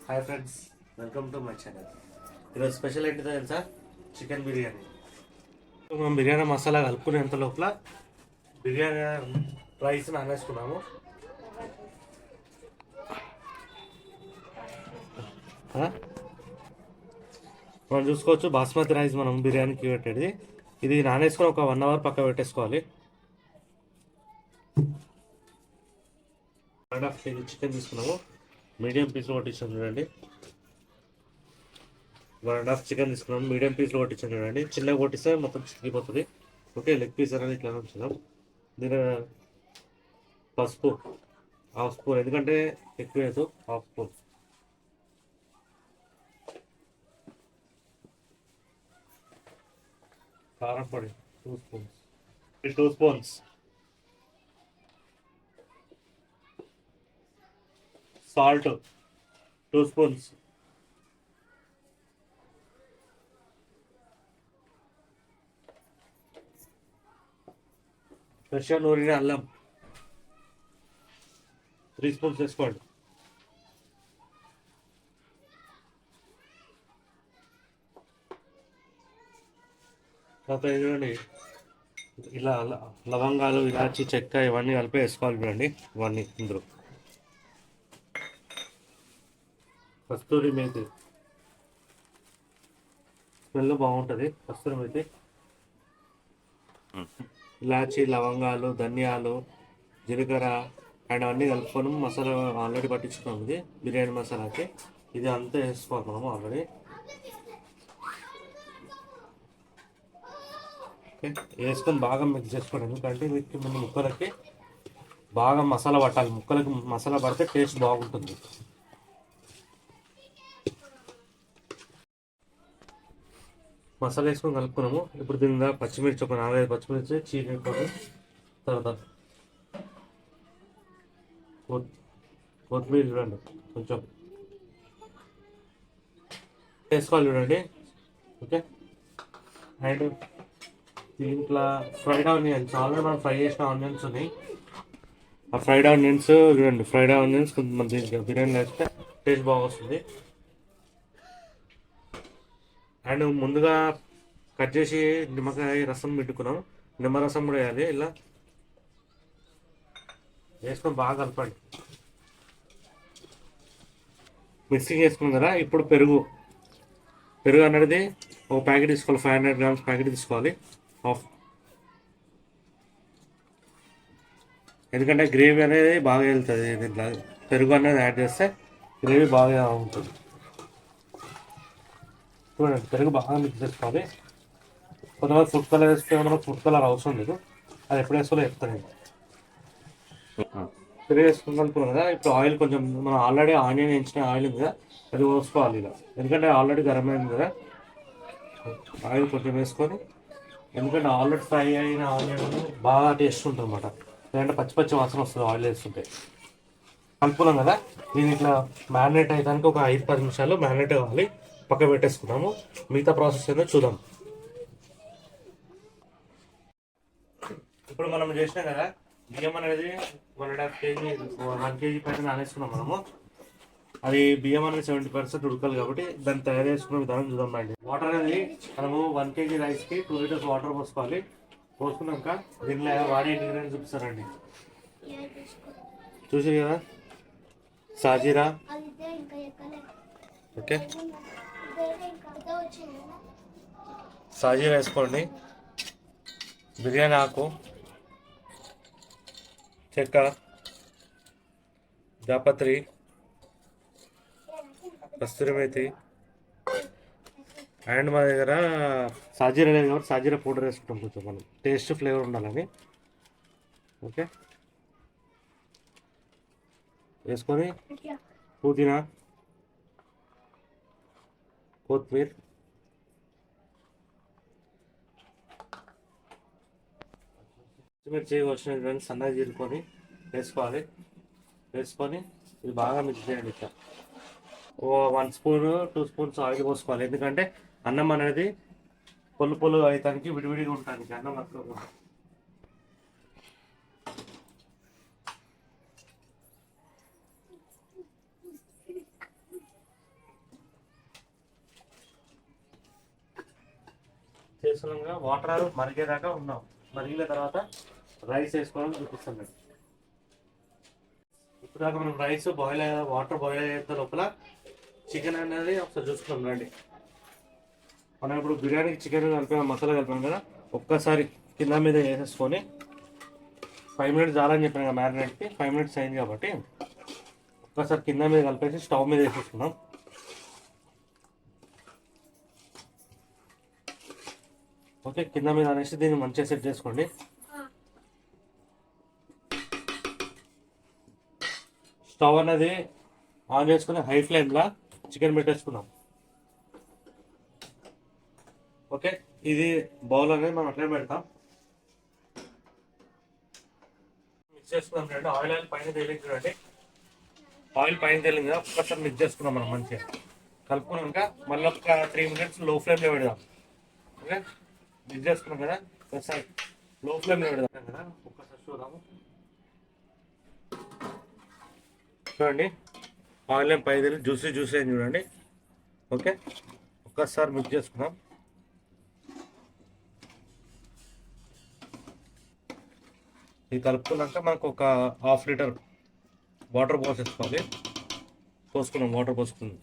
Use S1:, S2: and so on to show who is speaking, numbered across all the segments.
S1: Hi friends, welcome to my channel. ఈరోజు special ఏంటిదో తెలుసా? చికెన్ బిర్యానీ. మనం బిర్యానీ మసాలా కలుపుకునేంత లోపల బిర్యానీ రైస్ నానేసుకున్నాము. మనం చూసుకోవచ్చు బాస్మతి రైస్ మనం బిర్యానీకి పెట్టేది. ఇది నానేసుకొని ఒక 1 అవర్ పక్క పెట్టేసుకోవాలి. 1.5 kg చికెన్ తీసుకున్నాము. మీడియం పీస్లో కొట్టించాను చూడండి. 1.5 చికెన్ తీసుకున్నాము. మీడియం పీస్లో కొట్టించాను చూడండి. చిన్నగా కొట్టిస్తే మొత్తం చిక్కిపోతుంది. ఓకే, లెగ్ పీస్ అనేది ఇట్లా ఉంచుదాం. దీని పసుపు 1/2 స్పూన్, ఎందుకంటే ఎక్కువ వేసు 1/2 స్పూన్. కారం పొడి 2 స్పూన్స్. 2 స్పూన్స్. Salt 2 spoons. ఫ్రెష్గా నూరిన అల్లం 3 స్పూన్స్ వేసుకోండి. తర్వాత చూడండి, ఇలా లవంగాలు, ఇలాచి, చెక్క ఇవన్నీ కలిపి వేసుకోవాలి చూడండి. ఇవన్నీ ఇందులో కస్తూరి మేతి స్మెల్ బాగుంటుంది. కస్తూరి మేతి, ఇలాచి, లవంగాలు, ధనియాలు, జీలకర్ర అండ్ అవన్నీ కలుపుకొని మసాలా ఆల్రెడీ పట్టించుకున్నాం. ఇది బిర్యానీ మసాలాకి ఇది అంతా వేసుకోవాలి మనము ఆల్రెడీ. వేసుకొని బాగా మిక్స్ చేసుకోండి, ఎందుకంటే వీటికి ముందు ముక్కలకి బాగా మసాలా పట్టాలి. ముక్కలకి మసాలా పడితే టేస్ట్ బాగుంటుంది. మసాలా వేసుకొని కలుపుకున్నాము. ఇప్పుడు దీని పచ్చిమిర్చి ఒక 4-5 పచ్చిమిర్చి చీరేసుకొని, తర్వాత కొత్తిమీర చూడండి కొంచెం వేసుకోవాలి చూడండి. ఓకే, అండ్ దీంట్లో ఫ్రైడ్ ఆనియన్స్, ఆల్రెడీ మనం ఫ్రై చేసిన ఆనియన్స్ ఉన్నాయి. ఆ ఫ్రైడ్ ఆనియన్స్ చూడండి. ఫ్రైడ్ ఆనియన్స్ కొంచెం దీనికి బిర్యానీ వేస్తే టేస్ట్ బాగా వస్తుంది. అండ్ ముందుగా కట్ చేసి నిమ్మకాయ రసం పెట్టుకున్నాం. నిమ్మరసం కూడా వేయాలి. ఇలా వేసుకొని బాగా కలపండి. మిక్సింగ్ వేసుకున్నాం కదా. ఇప్పుడు పెరుగు అనేది ఒక ప్యాకెట్ తీసుకోవాలి. 500 grams ప్యాకెట్ తీసుకోవాలి. హాఫ్, ఎందుకంటే గ్రేవీ అనేది బాగా వెళ్తుంది దీంట్లో. పెరుగు అనేది యాడ్ చేస్తే గ్రేవీ బాగా ఉంటుంది. చూడండి, పెరుగు బాగా మిక్స్ చేసుకోవాలి. కొంతమంది ఫుడ్ కలర్ వేస్తే మనకు ఫుడ్ కలర్ అవసరం లేదు. అది ఎప్పుడు వేసుకోవాలో చెప్తాను. పెరుగు వేసుకుంటున్నాం కదా. ఇప్పుడు ఆయిల్ కొంచెం, మనం ఆల్రెడీ ఆనియన్ వేయించిన ఆయిల్ ఉంది కదా, అది పోసుకోవాలి ఇలా. ఎందుకంటే ఆల్రెడీ గరం అయింది కదా. ఆయిల్ కొంచెం వేసుకొని, ఎందుకంటే ఆల్రెడీ ఫ్రై అయిన ఆనియన్ బాగా టేస్ట్ ఉంటుంది అన్నమాట. లేదంటే పచ్చి పచ్చి వాసన వస్తుంది ఆయిల్ వేస్తుంటే. కలుపుకున్నాం కదా, దీని ఇట్లా మ్యారినేట్ అయ్యడానికి ఒక 5-10 నిమిషాలు మ్యారినేట్ అవ్వాలి. పక్క పెట్టేసుకున్నాము. మిగతా ప్రాసెస్ ఏదో చూద్దాం. ఇప్పుడు మనం చేసినాం కదా, బియ్యం అనేది 1.5 kg 1 kg పైన నానేసుకున్నాం మనము. అది బియ్యం అనేది 70% ఉడకాలి కాబట్టి దాన్ని తయారు చేసుకునే విధానం చూద్దాం అండి. వాటర్ అనేది మనము 1 kg రైస్కి 2 liters వాటర్ పోసుకోవాలి. పోసుకున్నాక దీనిలో వాడే ఇంగ్రీడియంట్స్ చూపిస్తారండి. చూసారు కదా, సాజీరా, ఓకే, సాజీరా వేసుకోండి. బిర్యానీ ఆకు, చెక్క, జాపత్రి, కస్తూరి మేతి, అండ్ మా దగ్గర సాజీరా లేదు కాబట్టి సాజీరా పౌడర్ వేసుకుంటాం కొంచెం, మనం టేస్ట్ ఫ్లేవర్ ఉండాలని. ఓకే, వేసుకొని పుదీనా, కొత్తిమీర, పచ్చిమిర్చి వచ్చిన సన్నగా చీరుకొని వేసుకోవాలి. వేసుకొని ఇది బాగా మిక్స్ చేయండి. ఇట్లా 1 స్పూన్ 2 స్పూన్స్ ఆయిల్ పోసుకోవాలి. ఎందుకంటే అన్నం అనేది పొల్లు అవుతానికి, విడివిడిగా ఉండటానికి అన్నం అట్లా. చేస్తున్నాం కదా, వాటర్ మరిగేదాకా ఉన్నాం. మరిగిన తర్వాత రైస్ వేసుకోవడం చూపిస్తాం మేము. ఇప్పుడు దాకా మనం రైస్ బాయిల్ అయ్యే వాటర్ బాయిల్ అయ్యేంత లోపల చికెన్ అనేది ఒకసారి చూసుకున్నాం రండి. మనం ఇప్పుడు బిర్యానీకి చికెన్ కలిపాం, మసాలా కలిపాం కదా, ఒక్కసారి కింద మీద వేసేసుకొని 5 minutes చాలని చెప్పాను కదా మ్యారినేట్కి. 5 minutes అయింది కాబట్టి ఒక్కసారి కింద మీద కలిపేసి స్టవ్ మీద వేసేసుకున్నాం. ఓకే, కింద మీద అనేసి దీన్ని మంచిగా సెట్ చేసుకోండి. స్టవ్ అనేది ఆన్ చేసుకుని హై ఫ్లేమ్లో చికెన్ పెట్టేసుకున్నాం. ఓకే, ఇది బౌల్ అనేది మనం అట్లే పెడతాం. మిక్స్ చేసుకున్నాం చూడండి. ఆయిల్ పైన తేలింది చూడండి. ఆయిల్ పైన తేలింది కదా, ఒక్కసారి మిక్స్ చేసుకున్నాం మనం మంచిగా. కలుపుకున్నాక మళ్ళీ ఒక 3 minutes లో ఫ్లేమ్లో పెడదాం. ఓకే, మిక్స్ చేసుకున్నాం కదా, ఒకసారి లో ఫ్లేమ్లో పెడదాం కదా. ఒక్కసారి చూద్దాము. చూడండి, ఆయిల్ పై తేలి జ్యూసీ అయింది చూడండి. ఓకే, ఒక్కసారి మిక్స్ చేసుకున్నాం. ఇది కలుపుకున్నాక మనకు ఒక 1/2 liter వాటర్ పోసేసుకోవాలి. పోసుకున్నాం, వాటర్ పోసుకున్నాం.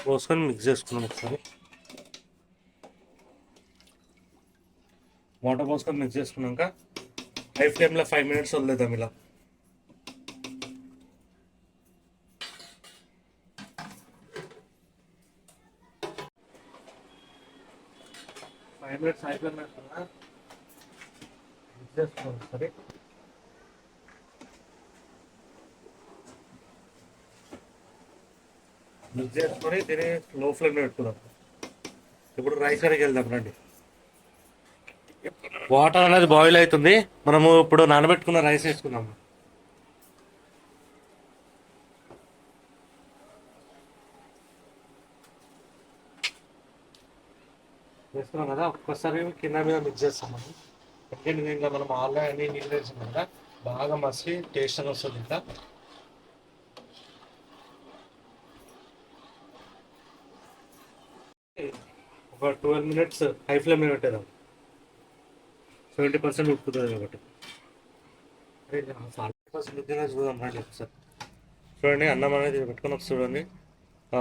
S1: పోసుకొని మిక్స్ చేసుకున్నాం. ఒకసారి వాటర్ పోసుకొని మిక్స్ చేసుకున్నాక హై ఫ్లేమ్లో 5 minutes వదిలేద్దాం. ఇలా 5 minutes హై ఫ్లేమ్ పెట్టుకున్నా. మిక్స్ చేసుకున్నాం. ఒకసారి మిక్స్ చేసుకొని దీన్ని లో ఫ్లేమ్లో పెట్టుకున్నాం. ఇప్పుడు రైస్ కడికి వెళ్దాం రండి. వాటర్ అనేది బాయిల్ అవుతుంది. మనము ఇప్పుడు నానబెట్టుకున్న రైస్ వేసుకున్నాము. వేసుకున్నాం కదా, ఒక్కసారి కింద మీద మిక్స్ చేస్తాం మనం. ఎందుకంటే దీంట్లో మనం ఆల్రెడీ నీళ్ళు వేసాం కదా, బాగా మసి టేస్ట్ అని వస్తుంది. ఇంకా ఒక 12 minutes హై ఫ్లేమ్ మీద పెట్టేద్దాం. 70% ఉడుకుతుంది కాబట్టి 40% ఉడికినా చూద్దాం రండి ఒకసారి. చూడండి, అన్నం అనేది పెట్టుకొని ఒకసారి చూడండి.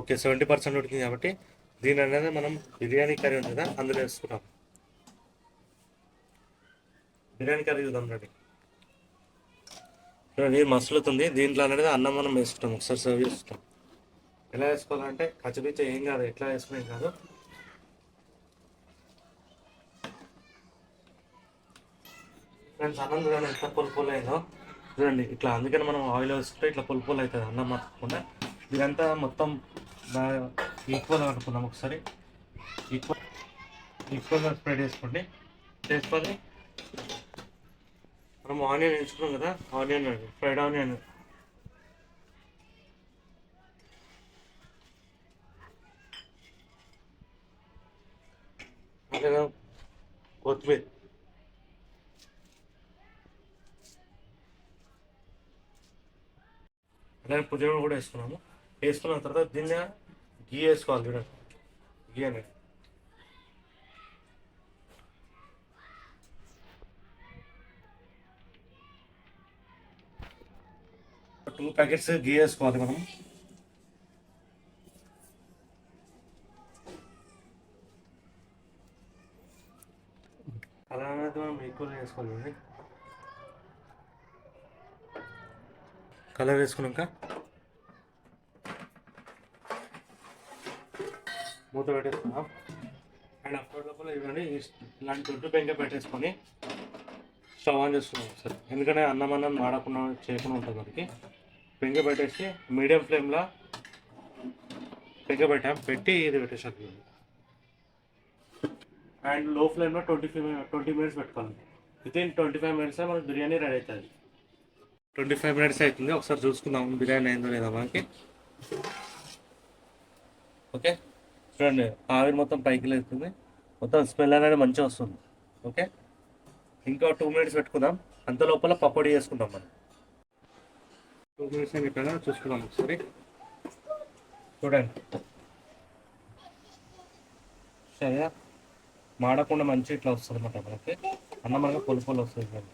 S1: ఓకే, 70% ఉడికింది కాబట్టి దీని అనేది మనం బిర్యానీ కర్రీ ఉంది కదా అందులో వేసుకుంటాం. బిర్యానీ కర్రీ చూద్దాం రండి. చూడండి, మసులుతుంది. దీంట్లో అనేది అన్నం మనం వేసుకుంటాం. ఒకసారి సర్వ్ చేసుకుంటాం. ఎలా వేసుకోవాలంటే కచ్చిపిచ్చ ఏం కాదు, ఎట్లా వేసుకునేం కాదు. ఫ్రెండ్స్, అన్నం చూడండి ఎంత పులుపులు అయిందో చూడండి. ఇట్లా అందుకని మనం ఆయిల్ వేసుకుంటే ఇట్లా పులుపులు అవుతుంది అన్నం మాత్రకుండా. ఇదంతా మొత్తం ఈక్వల్గా కలుపుకుందాం. ఒకసారి ఈక్వల్గా స్ప్రెడ్ చేసుకోండి. చేసుకొని మనం ఆనియన్ ఎంచుకున్నాం కదా, ఆనియన్ ఫ్రైడ్ ఆనియన్ అలాగే కొత్తిమీర అలాగే పుదీనా కూడా వేసుకున్నాము. వేసుకున్న తర్వాత దీన్ని గీ వేసుకోవాలి. చూడండి, గీ అనేది 2 packets గీ వేసుకోవాలి మనం. కలర్ అనేది మనం ఈక్వల్గా వేసుకోవాలి. కలర్ వేసుకున్నాక మూత పెట్టేసుకున్నాం. అండ్ అప్పటి లోపల ఇవన్నీ ఇలాంటి దొడ్డు పెంక పెట్టేసుకొని స్టవ్ ఆన్ చేసుకున్నాం ఒకసారి. ఎందుకంటే అన్నం మాడకుండా చేయకుండా ఉంటుంది మనకి. పెంక పెట్టేసి మీడియం ఫ్లేమ్లో పెంక పెట్టి ఇది పెట్టేసాను. అండ్ లో ఫ్లేమ్లో 20 minutes పెట్టుకోవాలి. వితిన్ 25 minutes మనకి బిర్యానీ రెడీ అవుతుంది. 25 minutes అవుతుంది. ఒకసారి చూసుకుందాం బిర్యానీ అయిందో లేదా మనకి. ఓకే, చూడండి, ఆవిరి మొత్తం పైకి లేస్తుంది. మొత్తం స్మెల్ అనేది మంచిగా వస్తుంది. ఓకే, ఇంకో 2 మినిట్స్ పెట్టుకుందాం. అంత లోపల పకోడీ చేసుకుందాం మనం. 2 మినిట్స్ అని చెప్పాను, చూసుకుందాం ఒకసారి. చూడండి, సరే మాడకుండా మంచి ఇట్లా వస్తుంది అన్నమాట మనకి. అన్నం అనగా పొలు పొలు వస్తుంది చూడండి.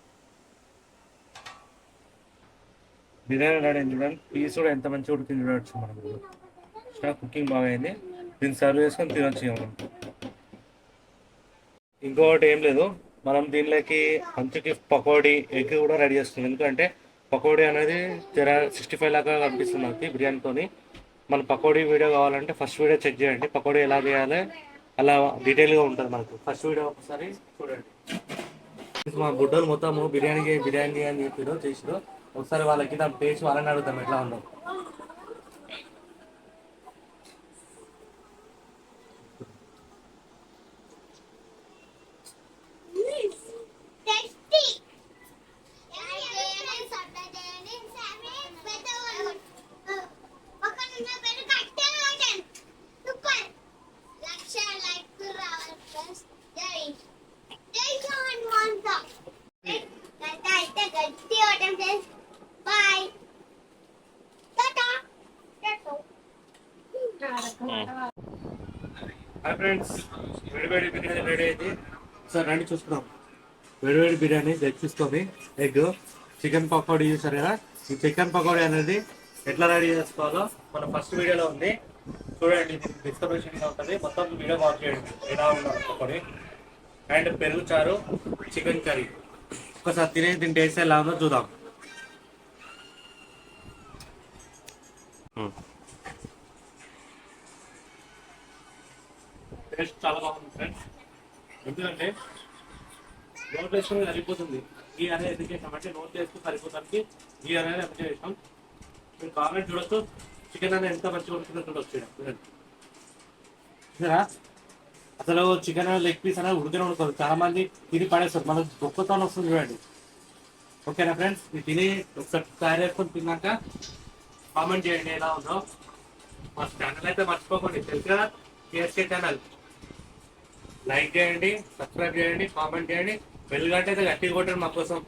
S1: బిర్యానీ రెడీ అయింది చూడండి. పీస్ కూడా ఎంత మంచిగా ఉడికింది చూడవచ్చు మనం. కుకింగ్ బాగా అయింది. దీన్ని సర్వ్ చేసుకొని తినొచ్చు ఇక మనం. ఇంకొకటి ఏం లేదు, మనం దీనిలోకి మంచికి పకోడీ ఎగ్ కూడా రెడీ చేస్తున్నాం. ఎందుకంటే పకోడీ అనేది 65 లాగా కనిపిస్తుంది నాకు బిర్యానీతోని. మన పకోడీ వీడియో కావాలంటే ఫస్ట్ వీడియో చెక్ చేయండి. పకోడీ ఎలా చేయాలి అలా డీటెయిల్గా ఉంటుంది మనకు. ఫస్ట్ వీడియో ఒకసారి చూడండి. మా బుడ్డలు మొత్తము బిర్యానీ అని చెప్పారు చేసారు. ఒకసారి వాళ్ళకి దాని టేస్ట్ వాళ్ళని అడుగుతాం ఎట్లా ఉందో. హాయ్ ఫ్రెండ్స్, వేడివేడి బిర్యానీ రెడీ అయింది. సార్ రండి చూసుకుందాం. వేడివేడి బిర్యానీ ఎగ్ తీసుకొని ఎగ్ చికెన్ పకోడీ చూసారు కదా. ఈ చికెన్ పకోడీ అనేది ఎట్లా రెడీ చేసుకోవాలో మన ఫస్ట్ వీడియోలో ఉంది చూడండి. డిస్క్రిప్షన్గా ఉంటుంది, మొత్తం వీడియో వాచ్ చేయండి ఎలా ఉండాలి పకోడీ. అండ్ పెరుగు చారు, చికెన్ కర్రీ ఒకసారి దీని టేస్ట్ ఎలా ఉందో చూద్దాం. టేస్ట్ చాలా బాగుంది ఫ్రెండ్స్. ఎందుకంటే నోట్ వేసుకుని సరిపోతుంది. గీ అనేది ఎందుకు చేసామంటే నోట్ వేసుకుని సరిపోతానికి గీ అనేది ఎంత చేసాం. మీరు కామెంట్ చూడొచ్చు, చికెన్ అనేది ఎంత మంచిగా ఉంటుందో చూడొచ్చు. చూసారా, అసలు చికెన్ లెగ్ పీస్ అనేది ఉడికిన ఉడకదు. చాలా మంది తిని పడేస్తారు, మనకు గొప్పతనం వస్తుంది చూడండి. ఓకేనా ఫ్రెండ్స్, ఇది తిని ఒకసారి తయారు చేసుకొని తిన్నాక కామెంట్ చేయండి ఎలా ఉందో. మా ఛానల్ అయితే మర్చిపోకండి, తెలుసు కదా కేఎస్కే ఛానల్. లైక్ చేయండి, సబ్స్క్రైబ్ చేయండి, కామెంట్ చేయండి, బెల్ గంట అయితే గట్టిగా కొట్టండి మా కోసం.